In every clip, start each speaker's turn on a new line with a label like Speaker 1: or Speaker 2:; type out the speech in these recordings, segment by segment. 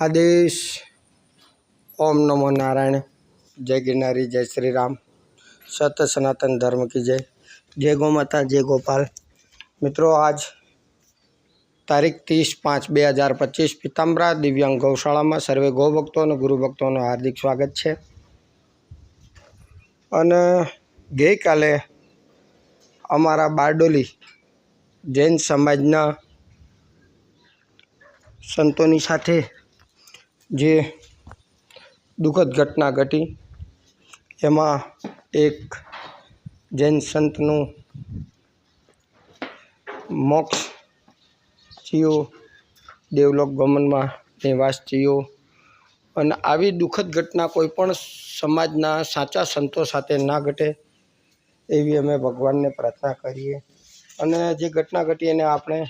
Speaker 1: आदेश। ओम नमो नारायण। जय गिरनारी, जय श्री राम। सत्य सनातन धर्म की जय। जय गौ माता, जय गोपाल। मित्रों, आज तारीख 30/5/2025 पीताम्बरा दिव्यांग गौशाला में सर्वे गौ भक्तों और गुरु भक्तों हार्दिक स्वागत है। गई काले अमरा बारडोली जैन समाजना संतोनी साथे जे दुखद घटना घटी एमा एक जैन संतनु मोक्ष थयो, देवलोक गमन में निवास थयो। अने आवी दुखद घटना कोईपण समाजना साचा संतो साथे ना घटे एवी अमे भगवान ने प्रार्थना करीए। अने जे घटना घटी एने आपणे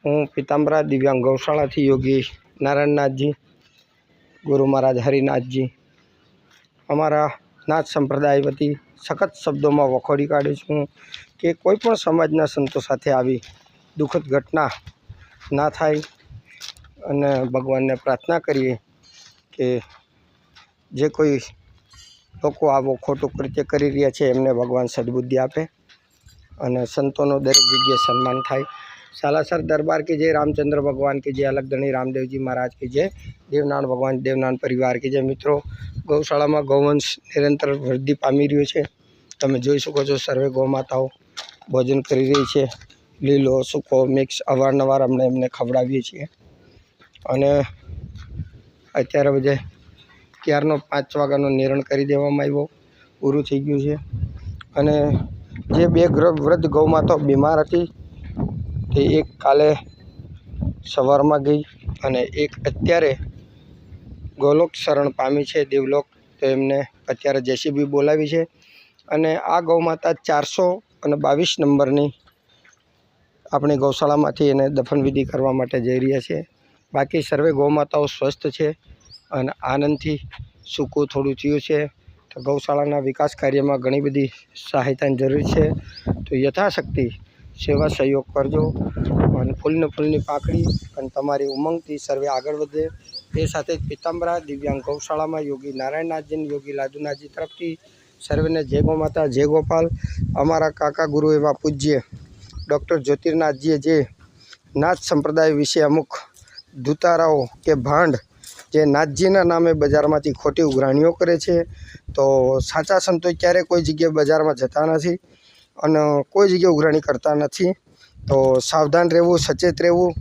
Speaker 1: हूँ पीताम्बरा दिव्यांग गौशाला थी योगी नारायणनाथ जी, गुरु महाराज हरिनाथ जी, अमरा नाथ संप्रदाय वती सखत शब्दों में वखोड़ी काढुं छूं कि कोईपण समाजना संतो साथे आवी दुखद घटना ना थाय। अने भगवान ने प्रार्थना करिए कि जे कोई लोको आवो खोटुं कृत्य करी रह्या छे एमने भगवान सद्बुद्धि आपे अने संतोनो दरेक जग्याए सन्मान थाय। सालासर दरबार की जय, रामचंद्र भगवान की जय, अलगधणी रामदेव जी महाराज की जय, देवनान भगवान देवनान परिवार की जय। मित्रों, गौशाला में गौवंश निरंतर वृद्धि पामी रह्यो छे। तमे जोई शको छो सर्वे गौ माताओं भोजन करी रही छे। लीलो सूको मिक्स अवारनवार अमने एमने खवडावीए छीए। अने अत्यारे बजे क्यारनो 5 वाग्यानो निरण करी देवामां आव्यो, पूरुं थई गयुं छे। अने जे बे वृद्ध गौ माताओं बीमार हती ते एक काले सवारमां गई अने एक अत्यारे गोलोक शरण पामी छे देवलोक। तो एमने अत्यारे जेसीबी बोलावी छे अने आ गौ माता 422 नंबरनी अपनी गौशालामांथी एने दफन विधि करवा माटे जई रह्या छे। बाकी सर्वे गौ माताओं स्वस्थ छे अने आनंदथी सूकું थोड़ुं थयुं छे। तो गौशालाना विकास कार्यमां घणी बधी सहायतानी जरूर छे। तो यथाशक्ति सेवा सहयोग करजो अने फूलने फूलनी पाकड़ी अने तमारी उमंगथी सर्वे आगळ वधे। ए साथे पीताम्बरा दिव्यांग गौशाला में योगी नारायणनाथ जी, योगी लादुनाथ जी तरफथी सर्वेने जय गौ माता, जय गोपाल। अमारा काका गुरु एवा पूज्य डॉक्टर ज्योतिर्नाथ जी जे नाथ संप्रदाय विषे अमुक दूताराओ के भांड जे नाथजीना नामे बजारमांथी खोटी उघराणीओ करे छे, तो साचा संतो क्यारे कोई जग्याए बजारमां जता नथी अने कोई जग्याए उघराणी करता नथी। तो सावधान रहेवुं, सचेत रहेवुं।